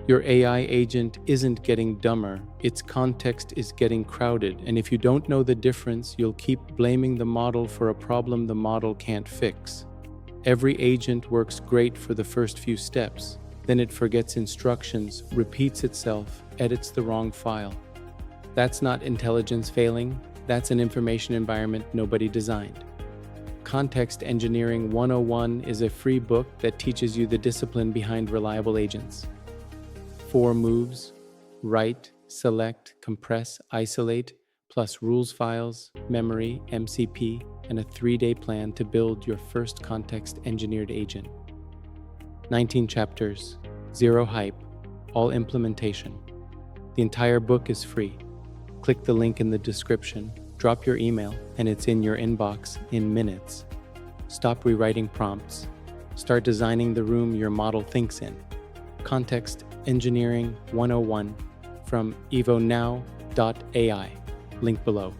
Your AI agent isn't getting dumber, its context is getting crowded, and if you don't know the difference, you'll keep blaming the model for a problem the model can't fix. Every agent works great for the first few steps, then it forgets instructions, repeats itself, edits the wrong file. That's not intelligence failing, that's an information environment nobody designed. Context Engineering 101 is a free book that teaches you the discipline behind reliable agents. 4 moves: write, select, compress, isolate, plus rules files, memory, MCP, and a 3-day plan to build your first context-engineered agent. 19 chapters, 0 hype, all implementation. The entire book is free. Click the link in the description, drop your email, and it's in your inbox in minutes. Stop rewriting prompts. Start designing the room your model thinks in. Context Engineering 101 from EVOKNOW.AI. Link below.